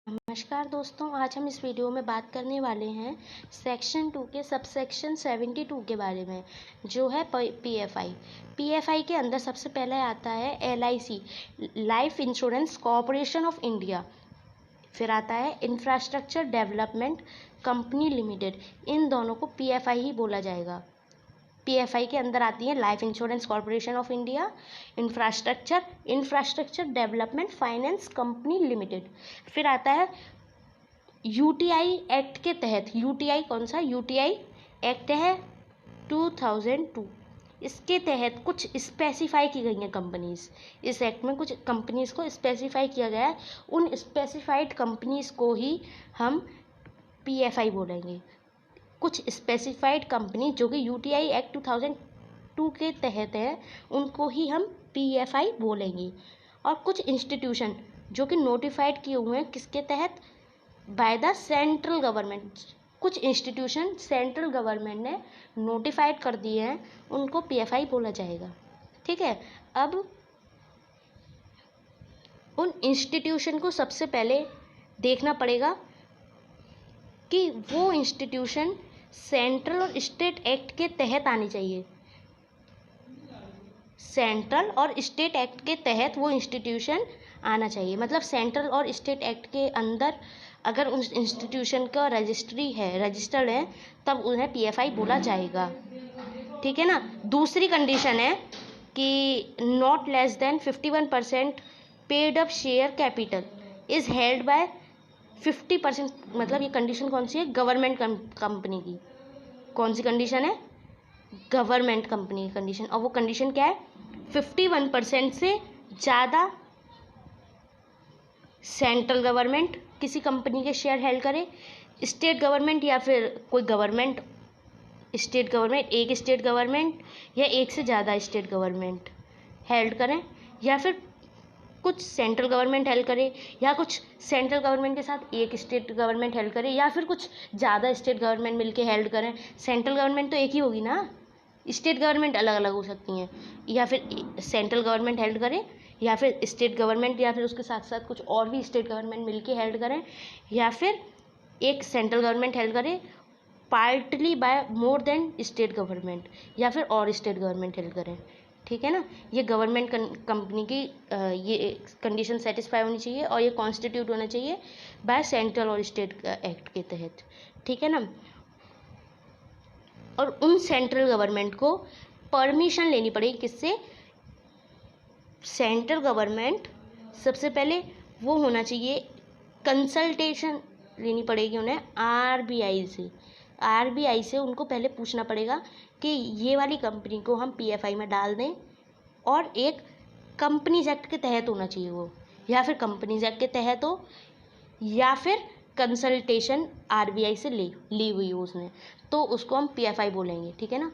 नमस्कार दोस्तों, आज हम इस वीडियो में बात करने वाले हैं सेक्शन 2 के सबसेक्शन 72 के बारे में, जो है पीएफआई। पीएफआई के अंदर सबसे पहले आता है LIC, life insurance corporation of India. फिर आता है इंफ्रास्ट्रक्चर डेवलपमेंट कंपनी लिमिटेड। इन दोनों को पीएफआई ही बोला जाएगा। पीएफआई के अंदर आती है life insurance corporation of India, infrastructure development finance company limited. फिर आता है यूटीआई एक्ट के तहत, यूटीआई कौन सा, यूटीआई एक्ट है 2002। इसके तहत कुछ स्पेसिफाई की गई हैं कंपनीज। इस एक्ट में कुछ कंपनीज को स्पेसिफाई किया गया है, उन स्पेसिफाइड कंपनीज को ही हम पीएफआई बोलेंगे। कुछ स्पेसिफाइड कंपनी जो कि यूटीआई एक्ट 2002 के तहत है, उनको ही हम पीएफआई बोलेंगे। और कुछ इंस्टीट्यूशन जो कि नोटिफाइड किए हुए हैं किसके तहत, बाय द सेंट्रल गवर्नमेंट। कुछ इंस्टीट्यूशन सेंट्रल गवर्नमेंट ने नोटिफाइड कर दिए हैं, उनको पीएफआई बोला जाएगा। ठीक है, अब उन इंस्टीट्यूशन को सबसे पहले देखना पड़ेगा कि वो इंस्टीट्यूशन सेंट्रल और स्टेट एक्ट के तहत आनी चाहिए। सेंट्रल और स्टेट एक्ट के तहत वो इंस्टीट्यूशन आना चाहिए। मतलब सेंट्रल और स्टेट एक्ट के अंदर अगर उस इंस्टीट्यूशन का रजिस्टर्ड है, तब उन्हें पीएफआई बोला जाएगा। ठीक है ना। दूसरी कंडीशन है कि not less than 51% paid up share capital is held by 50%। मतलब ये कंडीशन कौन सी है, गवर्नमेंट कंपनी की। कौन सी कंडीशन है, गवर्नमेंट कंपनी की कंडीशन। और वो कंडीशन क्या है, 51% से ज़्यादा सेंट्रल गवर्नमेंट किसी कंपनी के शेयर हेल्ड करे, स्टेट गवर्नमेंट या फिर कोई गवर्नमेंट, स्टेट गवर्नमेंट, एक स्टेट गवर्नमेंट या एक से ज़्यादा स्टेट गवर्नमेंट हेल्ड करें, या फिर कुछ सेंट्रल गवर्नमेंट हेल्ड करे, या कुछ सेंट्रल गवर्नमेंट के साथ एक स्टेट गवर्नमेंट हेल्ड करे, या फिर कुछ ज़्यादा स्टेट गवर्नमेंट मिलके हेल्ड करें। सेंट्रल गवर्नमेंट तो एक ही होगी ना, स्टेट गवर्नमेंट अलग अलग हो सकती हैं। या फिर सेंट्रल गवर्नमेंट हेल्ड करे, या फिर स्टेट गवर्नमेंट, या फिर उसके साथ साथ कुछ और भी स्टेट गवर्नमेंट मिलके हेल्ड करें, या फिर एक सेंट्रल गवर्नमेंट हेल्ड करे partly bye more than state government, या फिर और स्टेट गवर्नमेंट हेल्ड करें। ठीक है ना। ये गवर्नमेंट कंपनी की ये कंडीशन सेटिस्फाई होनी चाहिए, और ये कॉन्स्टिट्यूट होना चाहिए बाय सेंट्रल और स्टेट एक्ट के तहत। ठीक है ना। और उन सेंट्रल गवर्नमेंट को परमिशन लेनी पड़ेगी, किससे, सेंट्रल गवर्नमेंट सबसे पहले वो होना चाहिए, कंसल्टेशन लेनी पड़ेगी उन्हें आरबीआई से। आरबीआई से उनको पहले पूछना पड़ेगा कि ये वाली कंपनी को हम पीएफआई में डाल दें, और एक कंपनीज एक्ट के तहत होना चाहिए वो, या फिर कंपनीज एक्ट के तहत हो, या फिर कंसल्टेशन आरबीआई से ली हुई हो उसने, तो उसको हम पीएफआई बोलेंगे। ठीक है ना।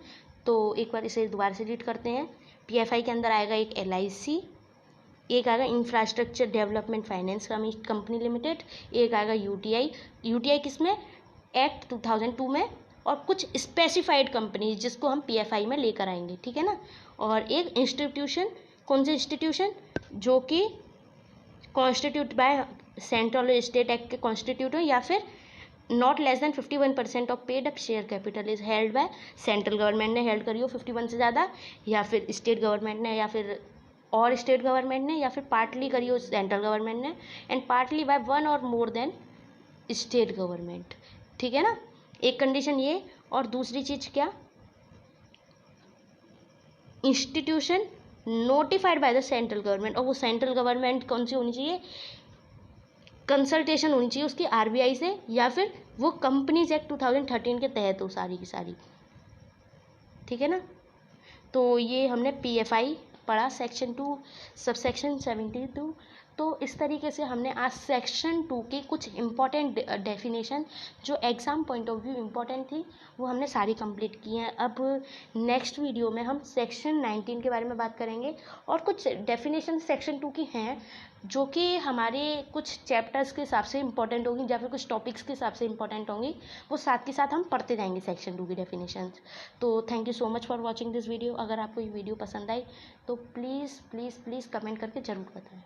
तो एक बार इसे दोबारा से रीड करते हैं। पीएफआई के अंदर आएगा एक एलआईसी, एक आएगा infrastructure development finance company limited, एक आएगा यूटीआई। यूटीआई किस में, एक्ट 2002 में। और कुछ स्पेसिफाइड कंपनी जिसको हम पीएफआई में लेकर आएंगे। ठीक है ना। और एक इंस्टीट्यूशन, कौन से इंस्टीट्यूशन, जो कि कॉन्स्टिट्यूट बाय सेंट्रल और स्टेट एक्ट के कॉन्स्टिट्यूट हो, या फिर not less than 51% of paid up share capital is held by central government ने हेल्ड करी हो 51 से ज़्यादा, या फिर स्टेट गवर्नमेंट ने, या फिर और स्टेट गवर्नमेंट ने, या फिर पार्टली करी हो सेंट्रल गवर्नमेंट ने, एंड पार्टली बाय वन और मोर देन स्टेट गवर्नमेंट। ठीक है ना। एक कंडीशन ये, और दूसरी चीज़ क्या, institution notified by the central government. और वो सेंट्रल गवर्नमेंट कौन सी होनी चाहिए, कंसल्टेशन होनी चाहिए उसकी आरबीआई से, या फिर वो कंपनीज एक्ट 2013 के तहत हो सारी की सारी। ठीक है ना। तो ये हमने पीएफआई पढ़ा, सेक्शन 2 सबसेक्शन 72। तो इस तरीके से हमने आज सेक्शन 2 की कुछ इम्पॉर्टेंट डेफिनेशन जो exam point of view important थी, वो हमने सारी कंप्लीट की हैं। अब नेक्स्ट वीडियो में हम सेक्शन 19 के बारे में बात करेंगे, और कुछ डेफिनेशन सेक्शन 2 की हैं जो कि हमारे कुछ चैप्टर्स के हिसाब से इम्पॉर्टेंट होंगी, या फिर कुछ टॉपिक्स के हिसाब से इम्पॉर्टेंट होंगी। वो साथ के साथ हम पढ़ते जाएंगे सेक्शन 2 की डेफिनेशंस। तो thank you so much for watching this video. अगर आपको ये वीडियो पसंद आई तो प्लीज़ प्लीज़ प्लीज़ कमेंट करके ज़रूर बताएं।